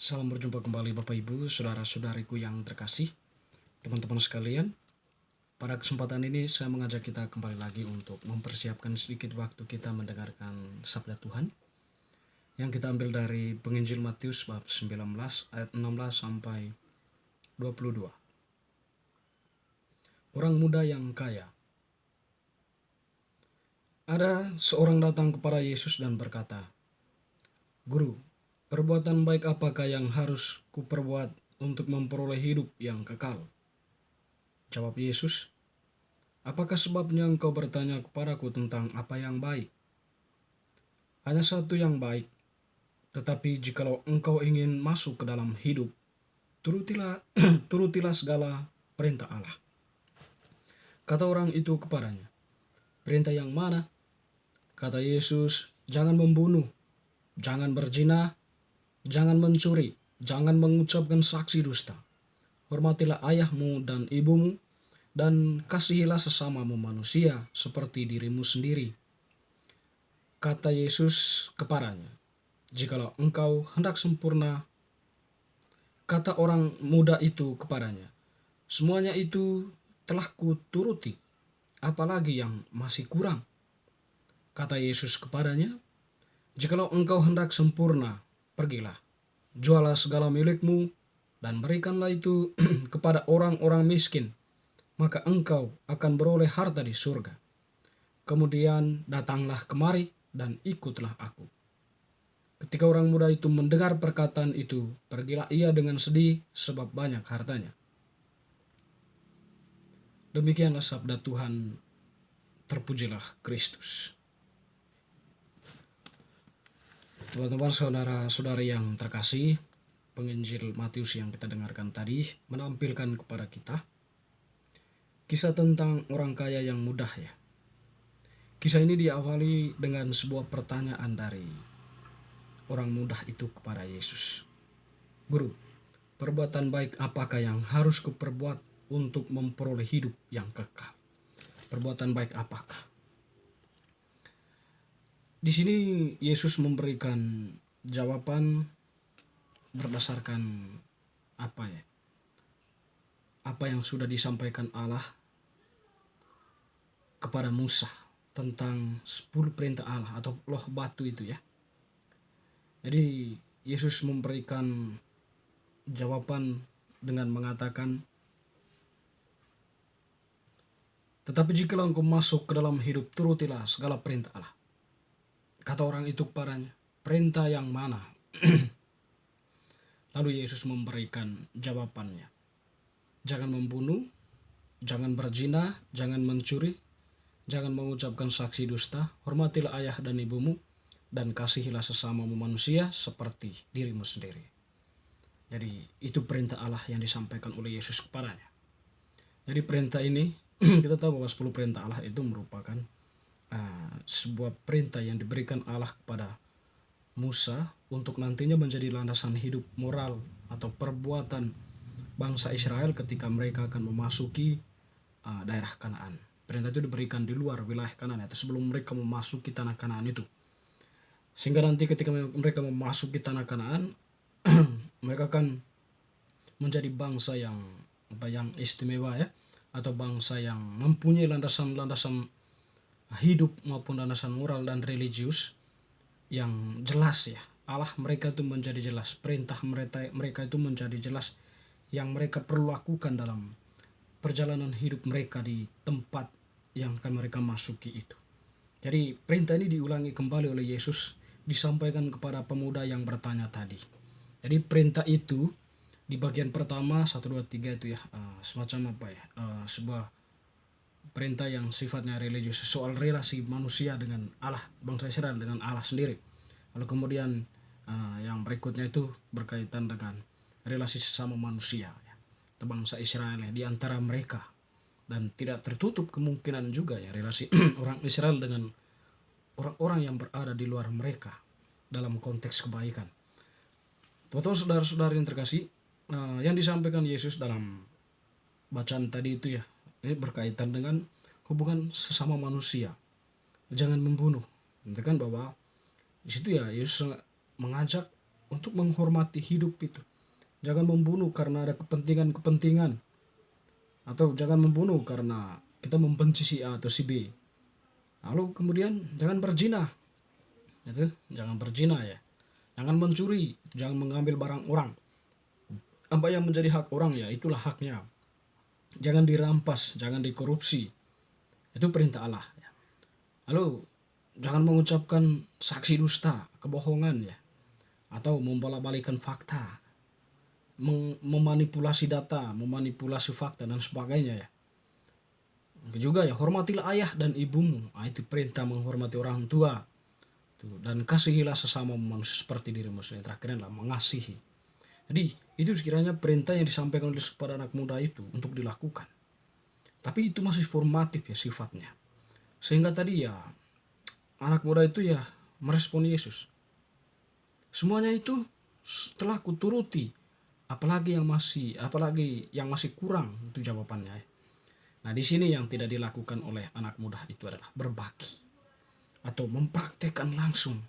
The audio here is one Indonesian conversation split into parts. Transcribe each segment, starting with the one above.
Salam berjumpa kembali Bapak Ibu, saudara-saudariku yang terkasih, teman-teman sekalian. Pada kesempatan ini saya mengajak kita kembali lagi untuk mempersiapkan sedikit waktu kita mendengarkan sabda Tuhan yang kita ambil dari Penginjil Matius bab 19 ayat 16 sampai 22. Orang muda yang kaya. Ada seorang datang kepada Yesus dan berkata, "Guru, perbuatan baik apakah yang harus kuperbuat untuk memperoleh hidup yang kekal?" Jawab Yesus, "Apakah sebabnya engkau bertanya kepadaku tentang apa yang baik? Hanya satu yang baik, tetapi jikalau engkau ingin masuk ke dalam hidup, turutilah, turutilah segala perintah Allah." Kata orang itu kepadanya, "Perintah yang mana?" Kata Yesus, "Jangan membunuh, jangan berzina, jangan mencuri, jangan mengucapkan saksi dusta. Hormatilah ayahmu dan ibumu, dan kasihilah sesamamu manusia seperti dirimu sendiri." Kata Yesus kepadanya, "Jikalau engkau hendak sempurna," kata orang muda itu kepadanya, "semuanya itu telah kuturuti, apalagi yang masih kurang?" Kata Yesus kepadanya, "Jikalau engkau hendak sempurna, pergilah, jualah segala milikmu, dan berikanlah itu kepada orang-orang miskin, maka engkau akan beroleh harta di surga. Kemudian datanglah kemari dan ikutlah aku." Ketika orang muda itu mendengar perkataan itu, pergilah ia dengan sedih sebab banyak hartanya. Demikianlah sabda Tuhan, terpujilah Kristus. Teman-teman, saudara-saudari yang terkasih, Penginjil Matius yang kita dengarkan tadi menampilkan kepada kita kisah tentang orang kaya yang mudah ya. Kisah ini diawali dengan sebuah pertanyaan dari orang mudah itu kepada Yesus. "Guru, perbuatan baik apakah yang harus kuperbuat untuk memperoleh hidup yang kekal?" Perbuatan baik apakah? Di sini Yesus memberikan jawaban berdasarkan apa ya? Apa yang sudah disampaikan Allah kepada Musa tentang 10 perintah Allah atau loh batu itu ya. Jadi Yesus memberikan jawaban dengan mengatakan, "Tetapi jikalau engkau masuk ke dalam hidup, turutilah segala perintah Allah." Kata orang itu kepadanya, "Perintah yang mana?" Lalu Yesus memberikan jawabannya. Jangan membunuh, jangan berzina, jangan mencuri, jangan mengucapkan saksi dusta, hormatilah ayah dan ibumu, dan kasihilah sesamamu manusia seperti dirimu sendiri. Jadi itu perintah Allah yang disampaikan oleh Yesus kepadanya. Jadi perintah ini kita tahu bahwa 10 perintah Allah itu merupakan sebuah perintah yang diberikan Allah kepada Musa untuk nantinya menjadi landasan hidup moral atau perbuatan bangsa Israel ketika mereka akan memasuki daerah Kanaan. Perintah itu diberikan di luar wilayah Kanaan atau sebelum mereka memasuki tanah Kanaan itu. Sehingga nanti ketika mereka memasuki tanah Kanaan, mereka akan menjadi bangsa yang istimewa ya, atau bangsa yang mempunyai landasan-landasan hidup maupun landasan moral dan religius yang jelas ya. Allah mereka itu menjadi jelas, perintah mereka itu menjadi jelas yang mereka perlu lakukan dalam perjalanan hidup mereka di tempat yang akan mereka masuki itu. Jadi perintah ini diulangi kembali oleh Yesus, disampaikan kepada pemuda yang bertanya tadi. Jadi perintah itu di bagian pertama 1, 2, 3 itu ya, semacam apa ya, sebuah perintah yang sifatnya religius, soal relasi manusia dengan Allah, bangsa Israel dengan Allah sendiri. Lalu kemudian yang berikutnya itu berkaitan dengan relasi sesama manusia ya, bangsa Israel ya, di antara mereka, dan tidak tertutup kemungkinan juga ya relasi orang Israel dengan orang-orang yang berada di luar mereka dalam konteks kebaikan. Teman-teman, saudara-saudari yang terkasih, yang disampaikan Yesus dalam bacaan tadi itu ya, ini berkaitan dengan hubungan sesama manusia. Jangan membunuh. Kan bahwa di situ ya Yesus mengajak untuk menghormati hidup itu. Jangan membunuh karena ada kepentingan-kepentingan, atau jangan membunuh karena kita membenci si A atau si B. Lalu kemudian jangan berzina, itu jangan berzina ya. Jangan mencuri, jangan mengambil barang orang. Apa yang menjadi hak orang ya itulah haknya. Jangan dirampas, jangan dikorupsi. Itu perintah Allah ya. Lalu jangan mengucapkan saksi dusta, kebohongan ya, atau membolak-balikan fakta, memanipulasi data, memanipulasi fakta dan sebagainya ya. Juga ya, hormatilah ayah dan ibumu. Itu perintah menghormati orang tua. Dan kasihilah sesama manusia seperti dirimu sendiri. Terakhirnya adalah mengasihi. Jadi itu sekiranya perintah yang disampaikan oleh kepada anak muda itu untuk dilakukan. Tapi itu masih formatif ya sifatnya. Sehingga tadi ya anak muda itu ya merespon Yesus. Semuanya itu telah kuturuti. Apalagi yang masih kurang, itu jawabannya. Nah, di sini yang tidak dilakukan oleh anak muda itu adalah berbagi atau mempraktekkan langsung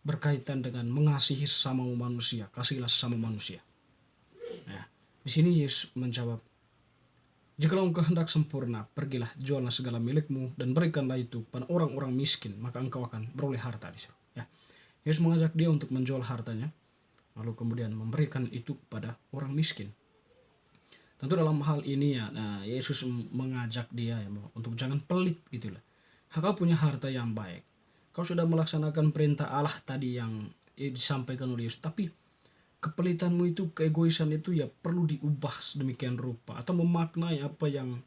berkaitan dengan mengasihi sesama manusia, kasihilah sesama manusia. Nah, di sini Yesus menjawab, "Jikalau engkau hendak sempurna, pergilah, juallah segala milikmu dan berikanlah itu pada orang-orang miskin, maka engkau akan beroleh harta di surga." Ya. Yesus mengajak dia untuk menjual hartanya, lalu kemudian memberikan itu kepada orang miskin. Tentu dalam hal ini ya, Yesus mengajak dia ya, untuk jangan pelit gitu lah. Kau punya harta yang baik. Kau sudah melaksanakan perintah Allah tadi yang disampaikan oleh Yesus, tapi kepelitanmu itu, keegoisan itu ya perlu diubah sedemikian rupa atau memaknai apa yang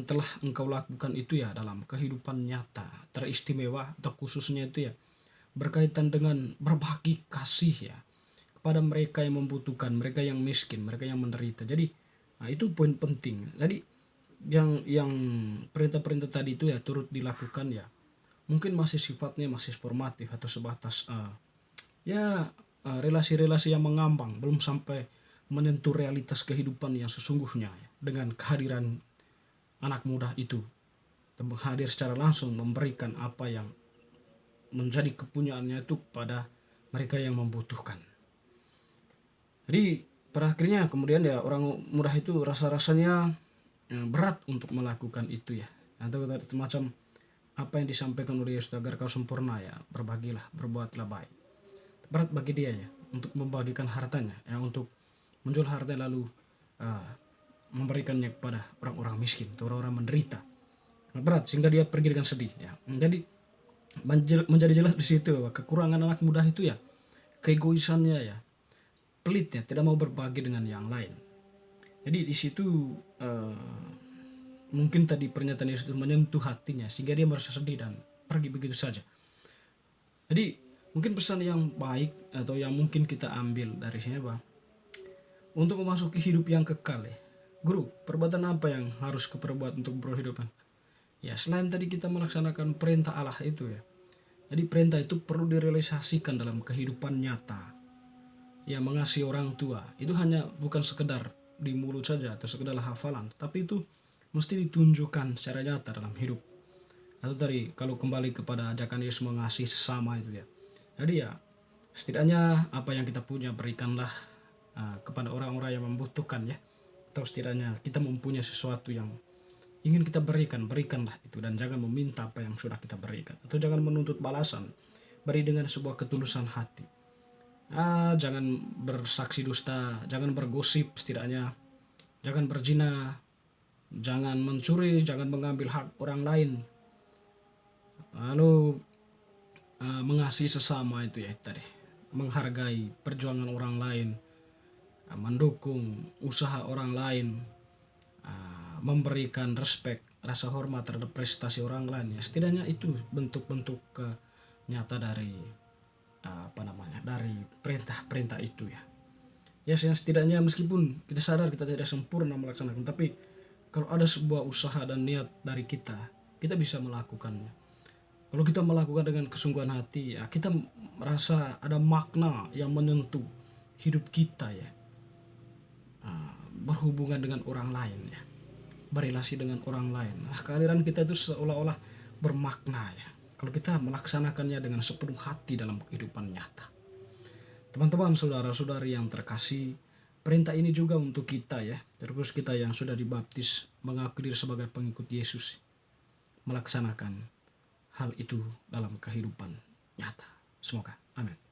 telah engkau lakukan itu ya dalam kehidupan nyata, teristimewa atau khususnya itu ya berkaitan dengan berbagi kasih ya kepada mereka yang membutuhkan, mereka yang miskin, mereka yang menderita. Jadi itu poin penting. Jadi yang perintah-perintah tadi itu ya turut dilakukan ya mungkin masih sifatnya masih formatif atau sebatas relasi-relasi yang mengambang, belum sampai menyentuh realitas kehidupan yang sesungguhnya ya, dengan kehadiran anak muda itu hadir secara langsung memberikan apa yang menjadi kepunyaannya itu pada mereka yang membutuhkan. Jadi pada akhirnya kemudian ya orang muda itu rasa-rasanya berat untuk melakukan itu ya, atau semacam apa yang disampaikan oleh Yesus, agar kau sempurna ya berbagilah, berbuatlah baik. Berat bagi dia ya untuk membagikan hartanya ya, untuk menjual harta lalu memberikannya kepada orang-orang miskin atau orang-orang menderita. Berat sehingga dia pergi dengan sedih ya. Jadi menjadi jelas di situ bahwa kekurangan anak muda itu ya keegoisannya ya, pelitnya, tidak mau berbagi dengan yang lain. Jadi di situ mungkin tadi pernyataan Yesus menyentuh hatinya sehingga dia merasa sedih dan pergi begitu saja. Jadi mungkin pesan yang baik atau yang mungkin kita ambil dari sini bahwa untuk memasuki hidup yang kekal ya, guru, perbuatan apa yang harus kuperbuat untuk berhidup? Ya selain tadi kita melaksanakan perintah Allah itu ya. Jadi perintah itu perlu direalisasikan dalam kehidupan nyata. Ya mengasihi orang tua itu hanya bukan sekedar di mulut saja atau sekedar hafalan, tapi itu mesti ditunjukkan secara nyata dalam hidup. Atau tadi kalau kembali kepada ajakan Yesus mengasihi sesama itu ya. Jadi ya setidaknya apa yang kita punya berikanlah kepada orang-orang yang membutuhkan ya. Atau setidaknya kita mempunyai sesuatu yang ingin kita berikanlah itu, dan jangan meminta apa yang sudah kita berikan, atau jangan menuntut balasan. Beri dengan sebuah ketulusan hati. Jangan bersaksi dusta, jangan bergosip setidaknya, jangan berzina, jangan mencuri, jangan mengambil hak orang lain. Lalu mengasihi sesama itu ya tadi, menghargai perjuangan orang lain, mendukung usaha orang lain, memberikan respek, rasa hormat terhadap prestasi orang lain ya. Setidaknya itu bentuk-bentuk nyata dari dari perintah-perintah itu ya. Ya setidaknya meskipun kita sadar kita tidak sempurna melaksanakan, tapi kalau ada sebuah usaha dan niat dari kita bisa melakukannya. Kalau kita melakukan dengan kesungguhan hati ya, kita merasa ada makna yang menyentuh hidup kita ya. Berhubungan dengan orang lain ya, berelasi dengan orang lain. Kehadiran kita itu seolah-olah bermakna ya, kalau kita melaksanakannya dengan sepenuh hati dalam kehidupan nyata. Teman-teman, saudara-saudari yang terkasih, perintah ini juga untuk kita ya, terus kita yang sudah dibaptis mengaku diri sebagai pengikut Yesus, melaksanakan hal itu dalam kehidupan nyata. Semoga. Amin.